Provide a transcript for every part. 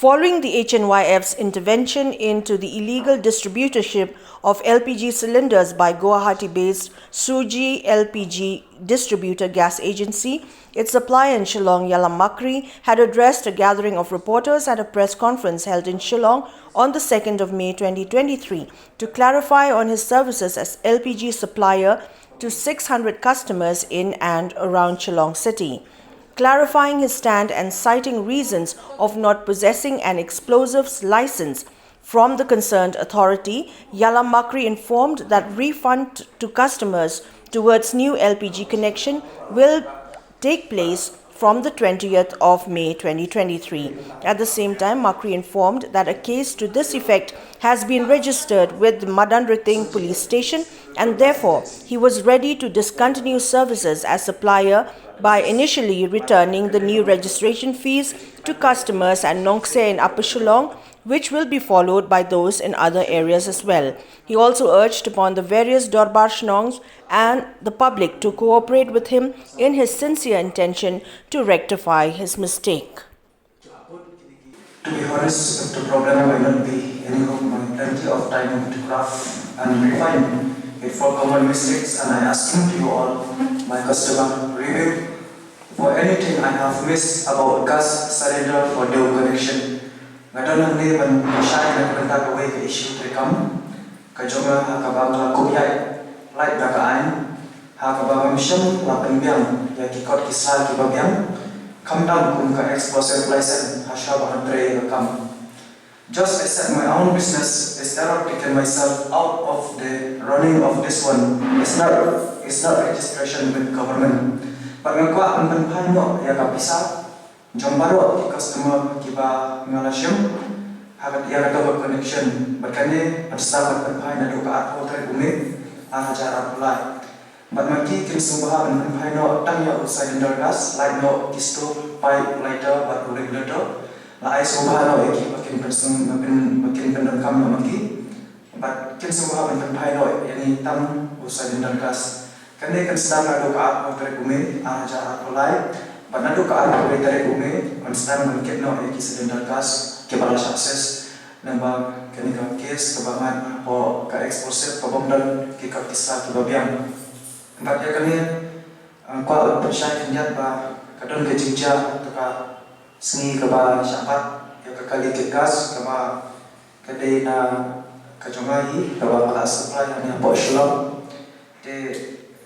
Following the HNYF's intervention into the illegal distributorship of LPG cylinders by Guwahati-based Suji LPG Distributor Gas Agency, its supplier in Shillong, Yalam Makri, had addressed a gathering of reporters at a press conference held in Shillong on the 2nd of May 2023 to clarify on his services as LPG supplier to 600 customers in and around Shillong city. Clarifying his stand and citing reasons of not possessing an explosives license from the concerned authority, Yalam Makri informed that refund to customers towards new LPG connection will take place from the 20th of May 2023. At the same time, Makri informed that a case to this effect has been registered with the Madanriting police station and therefore he was ready to discontinue services as supplier by initially returning the new registration fees to customers at Nongse in Upper Shillong, which will be followed by those in other areas as well. He also urged upon the various Dorbar Shnongs and the public to cooperate with him in his sincere intention to rectify his mistake. To be honest, the problem might not be anyhow plenty of time to craft and refine it for common mistakes, and I asking you all, my customer, review for anything I have missed about gas cylinder for dual connection. Ngadon ni ban shine na kanta away ke issue trekam kajonga hakabang kubyai light dakaan hakabang mission la penbiang ya kikot kisal kibabiang kamdam kum ka explosive license hasha bahadre kam. Just I set my own business instead of taking myself out of the running of this one. It's not registration with government. But ngakwa ang penpai no ya kapisa jombaro ki customer kiba ngalasyam hagat ya kata connection bakane persa penpai na do ka atho tre umi acara pulai. But maki kin sumbaha penpai no tang ya cylinder gas like no kisto pipe lighter but regulator la ai sumbaha no eki makin person makin pendon kam no maki but kin sumbaha penpai no yani tam cylinder gas kane kan sedang ada kaat motor bumi aja mulai pada do kaat motor bumi on sedang mungkin no iki cylinder gas ke balas akses namba kane ka case kebangan po ka explosive pabomdan ki ka kisah ki babiang empat ya kane ko persyai kenyat ba kadon ke jinja to ka sengi ke ba syapat ya ka kali ke gas ke ba kade na ka jongai ke ba kala supply ni po Shillong de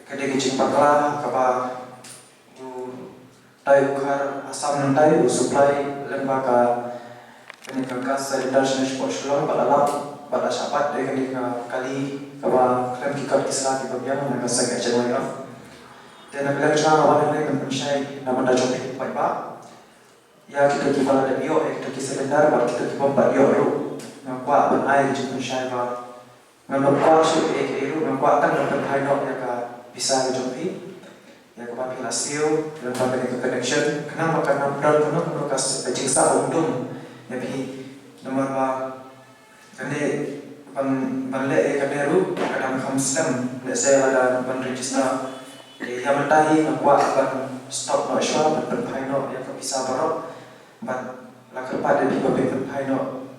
kade kecil pakla kaba u tayu khar asam nantai u supply lembaga kene gas cylinder snesh Shillong balala bala sapat de kene kali kaba klem kikar kisla ki babiang na gasag aja wala de na bilang cha wala ne kan pensyai na manda jote pai ba ya kita ki bala de bio ek to ki cylinder ba kita ki bomba bio ru na kwa ban ai ki pensyai ba ngam kwa su ek ru na kwa tan na penpai no ya ka bisa jumpi ya kepada Pilasio dan pada connection kenapa karena benar benar kas jingsa untung ya bi nomor ba kane banle kaderu kadang khamslam le saya ada ban register ya mentahi nakwa ban stop no shop ban paino ya bisa barok ban la kepada di ban paino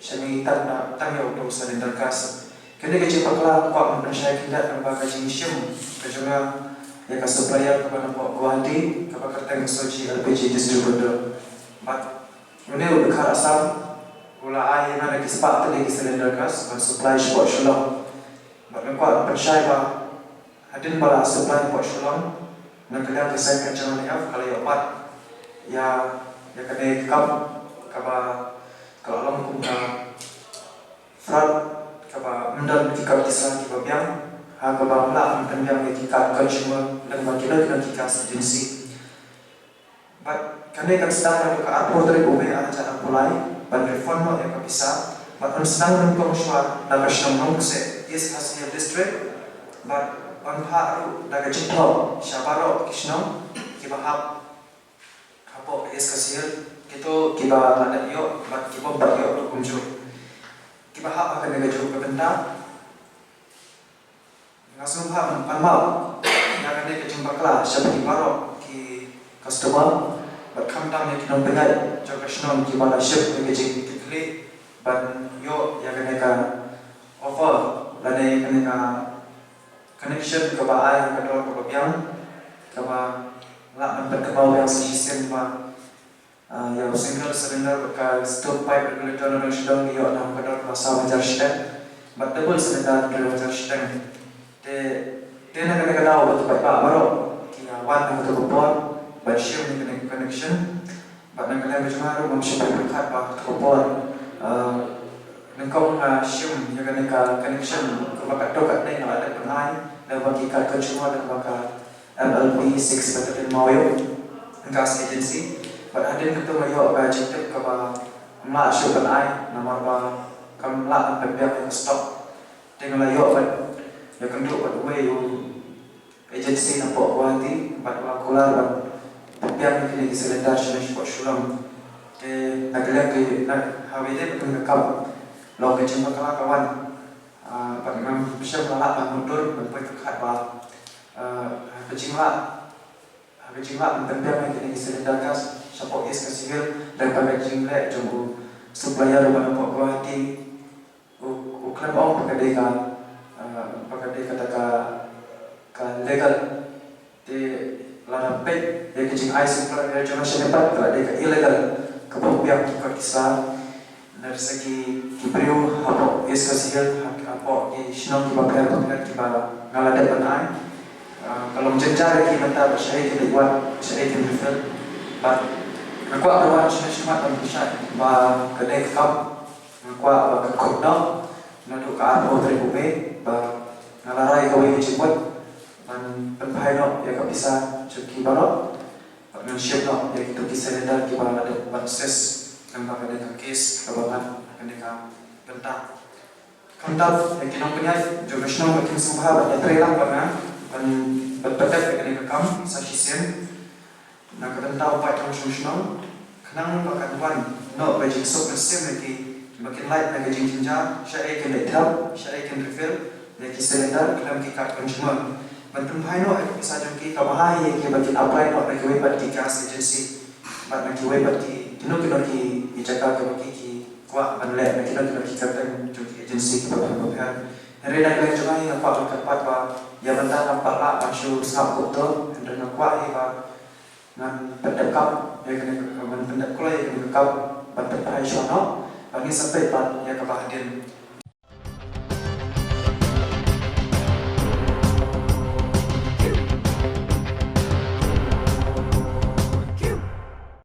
semi tan ya untuk cylinder gas kene kecil pakla kwa mensyai kindat lembaga jinsyum kejunga ya ka supplier kepada Pok Guwahati kepada Kerteng Suji LPG distributor but ini udah karasam ula ai na lagi sepak tadi cylinder gas dan supply Pok Shillong but kwa mensyai ba hadin bala supply Pok Shillong na kalian kesai kejunga ni kalau ya pat ya kene kam kaba kalau kumka front kaba mendan kikar kisah ki babiang ha kaba la penbiang ki kikar consumer dan makina dan kikar agency but kane kan sedang ada ka apo dari bumi ada cara mulai ban reform no yang bisa but on sedang nang komswar na national se is hasil district but on haru daga jipho shabaro kishno ki bahap kapo is hasil gitu kiba ada yo but kiba bagyo kunju bahak akan negaju kebenda ngasum ham palmau yang ada ke jumpa kelas seperti barok ki customer but come down ya kinong pengai professional ki bala ship ke jing tikli ban yo ya kene ka offer lane kene ka connection ke ba ai ka dor ke biang ke ba la nampak ke bawah yang sistem ba ya single cylinder ka stove pipe regulator na sedang yo nam ka dor masa wajar stem but double cylinder ke wajar stem te na kene ka daw ba pa baro ki wan na ko bor ba ship ni connection but nang kene ba ro mam ship ka ba ko bor nang ko na ship ya kene ka connection ko ba ka to ka nei na ada penai dan bagi ka cuma dan baka MLP 6 Battalion Mayo Gas Agency but hadin ketu mayo ka cekep ka ba mla syukan ai nama ba kam mla an pebek yang stop dengan layo ba ya kendu ba we agency na po wati ba kular ba pebek ni silendar shinish po shulam te nagla ke na hawide ba kam lo ke cuma kala kawan ba ngam syam la ba mundur ba pe khat ba Pejimlah mentendam yang kini silendar gas sapok is kasihil dan packaging lek jumbo supplier rumah nampak Guwahati uklan om pakadai kata ka legal di ladang pet yang kecing ai supplier yang cuma senepat pakadai ka illegal kepopiak ka kisah dari segi kipriu hapok is kasihil hapok di sinong kibakar kiba ngaladat panai kalau menjenjar lagi mentah bersyai kita buat bersyai kita refill but ngekuat berbuat semua dan bersyai bah kedai kekap ngekuat bah kekut dah naduk ke arah dari bube bah ngalarai kawai keciput dan penpai nak ya bisa cuki barok dengan siap nak ya kita kisah lendar kita ada buat ses dan bah kedai kekis kebangan kedai pentah kantap yang kita punya jurnalisme makin sembah banyak terang banget dan berpetak dengan kekam sasisen nak ketentau pai transnasional kenang pakat wan no bajik sok nasem lagi makin light lagi jinjinja syai kan letal syai kan refill lagi silendar kelam kikat consumer bantum pai no ek bisa jangki kabahai ye ke bakin apply no lagi web di gas agency bat lagi web di kino ki ijaka ke baki ki kwa banle lagi kino ki kapten jangki agency ke bapak hari nak lagi cuma yang apa kepat ba ya benda nampak lah masuk sahab kutu dan nakwa iba ngan pendekap ya kena pendek kulai ya kena kau pendek hai shono bagi sampai pan ya kebahagiaan